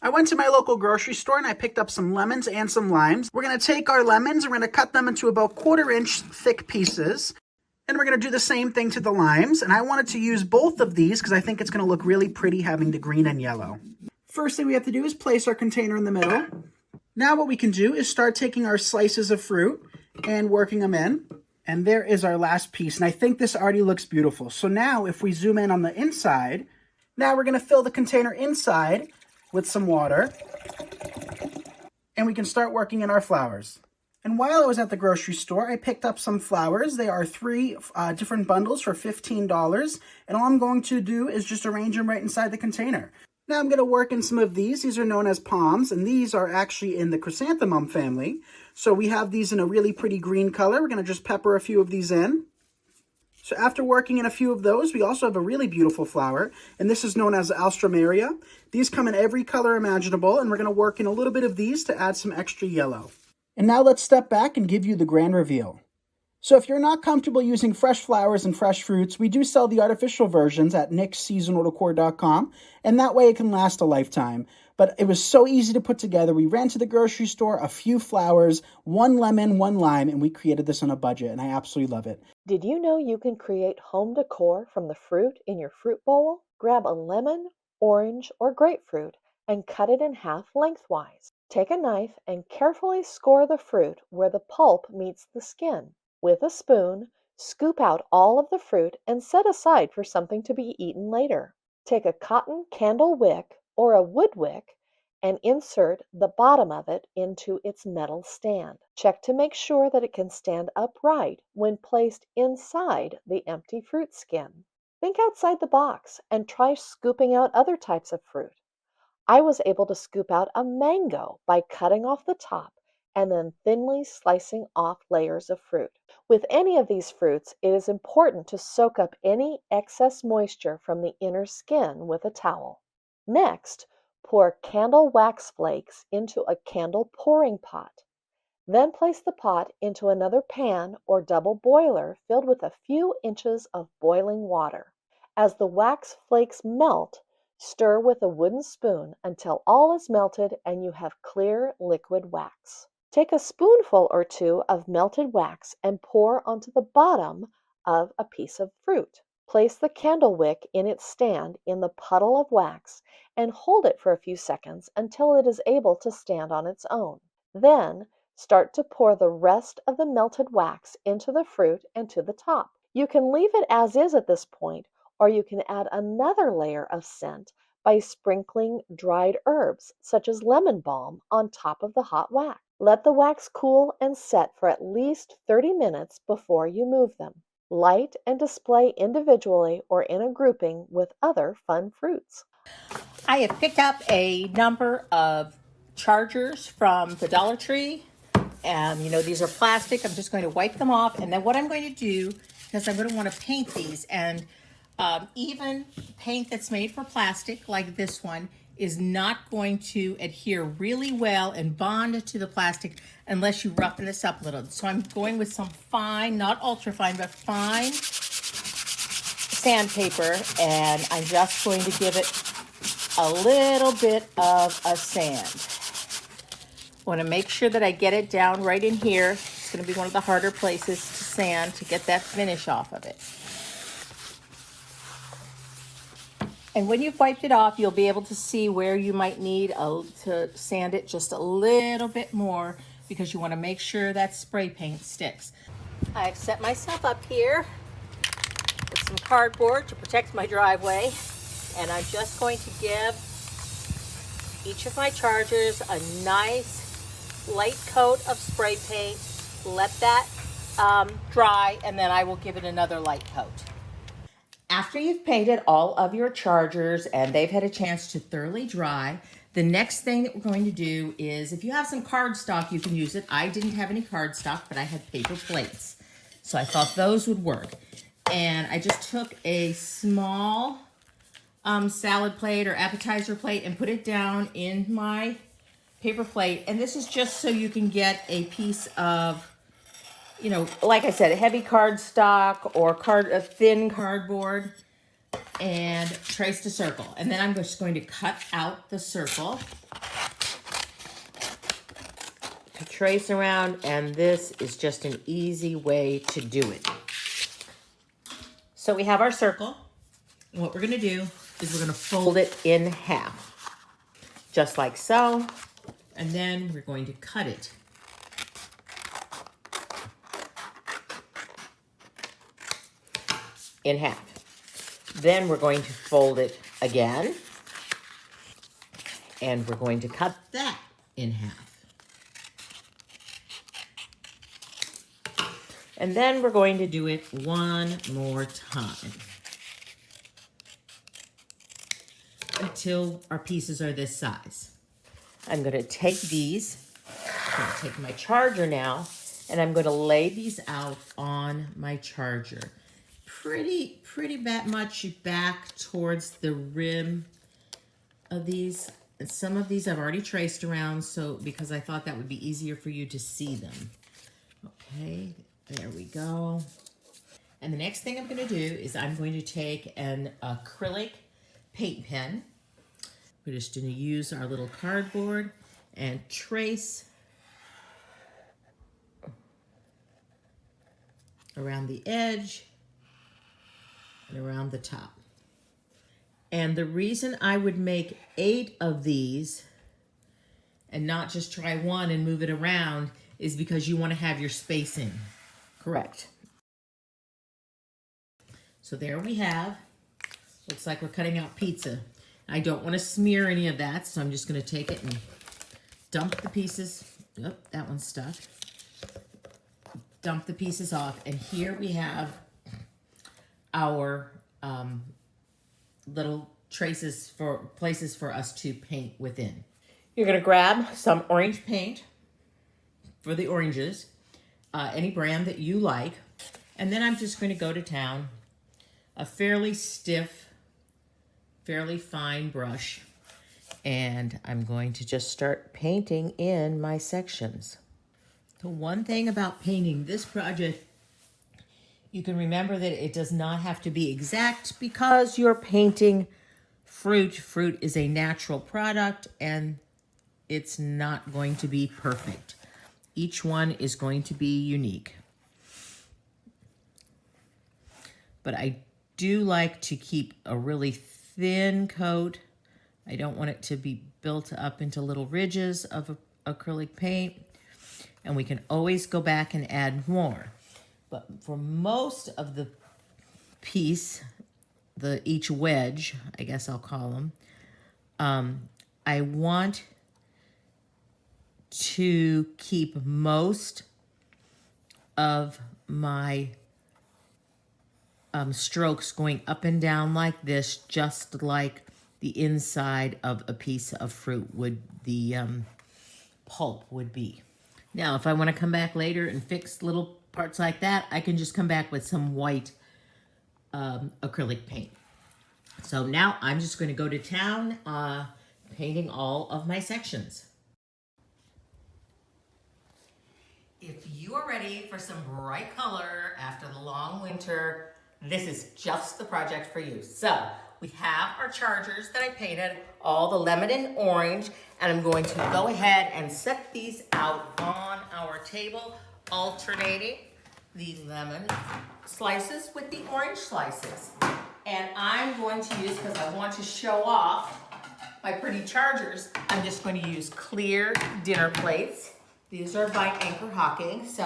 I went to my local grocery store and I picked up some lemons and some limes. We're going to take our lemons and we're going to cut them into about 1/4 inch thick pieces. And we're going to do the same thing to the limes. And I wanted to use both of these because I think it's going to look really pretty having the green and yellow. First thing we have to do is place our container in the middle. Now what we can do is start taking our slices of fruit and working them in. And there is our last piece. And I think this already looks beautiful. So now if we zoom in on the inside, now we're going to fill the container inside with some water. And we can start working in our flowers. And while I was at the grocery store, I picked up some flowers. They are 3 different bundles for $15. And all I'm going to do is just arrange them right inside the container. Now I'm going to work in some of these. These are known as palms, and these are actually in the chrysanthemum family. So we have these in a really pretty green color. We're going to just pepper a few of these in. So after working in a few of those, we also have a really beautiful flower, and this is known as alstroemeria. These come in every color imaginable, and we're going to work in a little bit of these to add some extra yellow. And now let's step back and give you the grand reveal. So if you're not comfortable using fresh flowers and fresh fruits, we do sell the artificial versions at nicksseasonaldecor.com, and that way it can last a lifetime. But it was so easy to put together. We ran to the grocery store, a few flowers, 1 lemon, 1 lime, and we created this on a budget, and I absolutely love it. Did you know you can create home decor from the fruit in your fruit bowl? Grab a lemon, orange, or grapefruit and cut it in half lengthwise. Take a knife and carefully score the fruit where the pulp meets the skin. With a spoon, scoop out all of the fruit and set aside for something to be eaten later. Take a cotton candle wick or a wood wick and insert the bottom of it into its metal stand. Check to make sure that it can stand upright when placed inside the empty fruit skin. Think outside the box and try scooping out other types of fruit. I was able to scoop out a mango by cutting off the top and then thinly slicing off layers of fruit. With any of these fruits, it is important to soak up any excess moisture from the inner skin with a towel. Next, pour candle wax flakes into a candle pouring pot. Then place the pot into another pan or double boiler filled with a few inches of boiling water. As the wax flakes melt, stir with a wooden spoon until all is melted and you have clear liquid wax. Take a spoonful or 2 of melted wax and pour onto the bottom of a piece of fruit. Place the candle wick in its stand in the puddle of wax and hold it for a few seconds until it is able to stand on its own. Then, start to pour the rest of the melted wax into the fruit and to the top. You can leave it as is at this point, or you can add another layer of scent by sprinkling dried herbs, such as lemon balm, on top of the hot wax. Let the wax cool and set for at least 30 minutes before you move them. Light and display individually or in a grouping with other fun fruits. I have picked up a number of chargers from the Dollar Tree. And these are plastic. I'm just going to wipe them off. And then what I'm going to do, because I'm going to want to paint these, and even paint that's made for plastic like this one is not going to adhere really well and bond to the plastic unless you roughen this up a little. So I'm going with some fine, not ultra fine, but fine sandpaper, and I'm just going to give it a little bit of a sand. I want to make sure that I get it down right in here. It's going to be one of the harder places to sand to get that finish off of it. And when you've wiped it off, you'll be able to see where you might need to sand it just a little bit more because you want to make sure that spray paint sticks. I've set myself up here with some cardboard to protect my driveway, and I'm just going to give each of my chargers a nice light coat of spray paint. Let that dry, and then I will give it another light coat. After you've painted all of your chargers and they've had a chance to thoroughly dry, the next thing that we're going to do is, if you have some cardstock, you can use it. I didn't have any cardstock, but I had paper plates. So I thought those would work. And I just took a small salad plate or appetizer plate and put it down in my paper plate. And this is just so you can get a piece of, like I said, a heavy cardstock or a thin cardboard, and trace a circle. And then I'm just going to cut out the circle. to trace around, and this is just an easy way to do it. So we have our circle, and what we're gonna do is we're gonna fold it in half, just like so, and then we're going to cut it. In half. Then we're going to fold it again, and we're going to cut that in half. And then we're going to do it one more time until our pieces are this size. I'm going to take these, I'm going to take my charger now, and I'm going to lay these out on my charger. Pretty much back towards the rim of these. And some of these I've already traced around, so because I thought that would be easier for you to see them. Okay, there we go. And the next thing I'm going to do is I'm going to take an acrylic paint pen. We're just going to use our little cardboard and trace around the edge and around the top. And the reason I would make 8 of these and not just try one and move it around is because you want to have your spacing correct. So there we have, looks like we're cutting out pizza. I don't want to smear any of that, so I'm just going to take it and dump the pieces. Yep, that one's stuck. Dump the pieces off, and here we have our little traces for places for us to paint within. You're going to grab some orange paint for the oranges, any brand that you like, and then I'm just going to go to town. A fairly stiff, fairly fine brush, and I'm going to just start painting in my sections. The one thing about painting this project, you can remember that it does not have to be exact because you're painting fruit. Fruit is a natural product and it's not going to be perfect. Each one is going to be unique. But I do like to keep a really thin coat. I don't want it to be built up into little ridges of acrylic paint. And we can always go back and add more. But for most of the piece, each wedge, I guess I'll call them, I want to keep most of my strokes going up and down like this, just like the inside of a piece of fruit would, the pulp would be. Now, if I want to come back later and fix little parts like that, I can just come back with some white acrylic paint. So now I'm just going to go to town painting all of my sections. If you are ready for some bright color after the long winter, this is just the project for you. So we have our chargers that I painted, all the lemon and orange, and I'm going to go ahead and set these out on our table, alternating the lemon slices with the orange slices. And I'm going to use, because I want to show off my pretty chargers, I'm just going to use clear dinner plates. These are by Anchor Hocking, so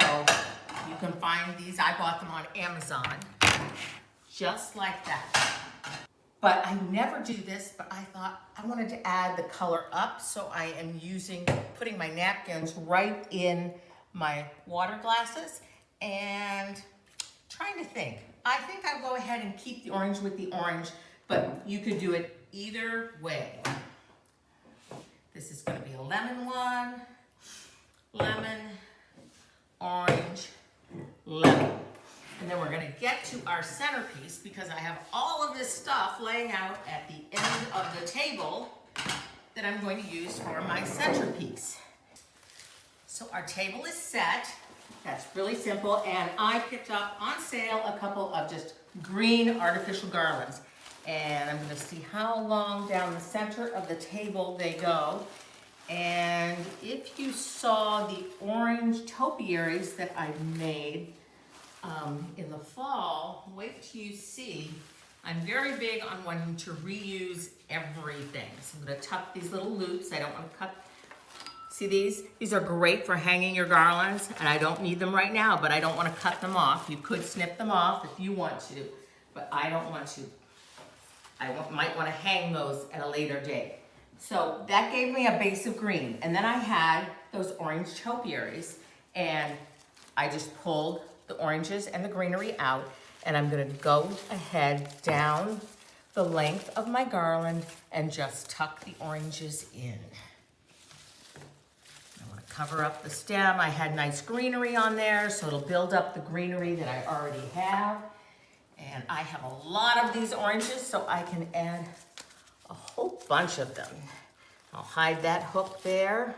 you can find these. I bought them on Amazon, just like that. But I never do this, but I thought I wanted to add the color up, so I am putting my napkins right in my water glasses and trying to think. I think I'll go ahead and keep the orange with the orange, but you could do it either way. This is going to be a lemon one, lemon, orange, lemon. And then we're going to get to our centerpiece because I have all of this stuff laying out at the end of the table that I'm going to use for my centerpiece. So our table is set. That's really simple. And I picked up on sale a couple of just green artificial garlands. And I'm going to see how long down the center of the table they go. And if you saw the orange topiaries that I made in the fall, wait till you see. I'm very big on wanting to reuse everything. So I'm gonna tuck these little loops. I don't wanna cut. See these? These are great for hanging your garlands, and I don't need them right now, but I don't wanna cut them off. You could snip them off if you want to, but I don't want to. Might wanna hang those at a later date. So that gave me a base of green. And then I had those orange topiaries, and I just pulled the oranges and the greenery out, and I'm gonna go ahead down the length of my garland and just tuck the oranges in. I wanna cover up the stem. I had nice greenery on there, so it'll build up the greenery that I already have. And I have a lot of these oranges, so I can add a whole bunch of them. I'll hide that hook there.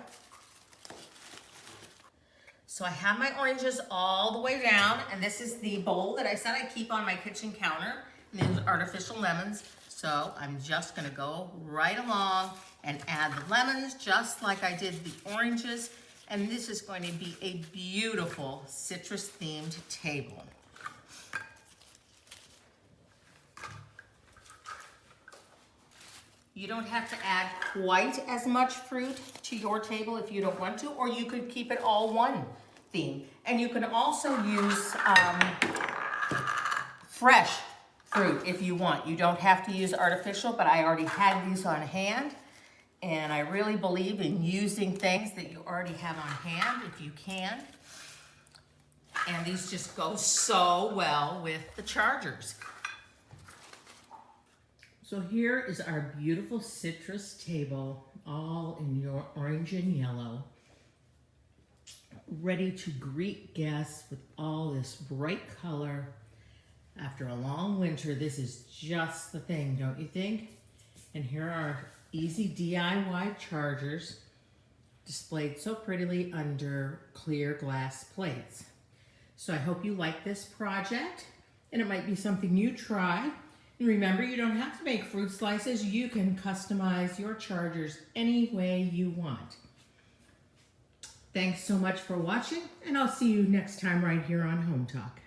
So I have my oranges all the way down, and this is the bowl that I said I keep on my kitchen counter, and these are artificial lemons. So I'm just gonna go right along and add the lemons just like I did the oranges, and this is going to be a beautiful citrus themed table. You don't have to add quite as much fruit to your table if you don't want to, or you could keep it all one theme. And you can also use fresh fruit if you want. You don't have to use artificial, but I already had these on hand. And I really believe in using things that you already have on hand if you can. And these just go so well with the chargers. So here is our beautiful citrus table, all in your orange and yellow, ready to greet guests with all this bright color. After a long winter, this is just the thing, don't you think? And here are our easy DIY chargers displayed so prettily under clear glass plates. So I hope you like this project, and it might be something you try. And remember, you don't have to make fruit slices. You can customize your chargers any way you want. Thanks so much for watching, and I'll see you next time right here on Home Talk.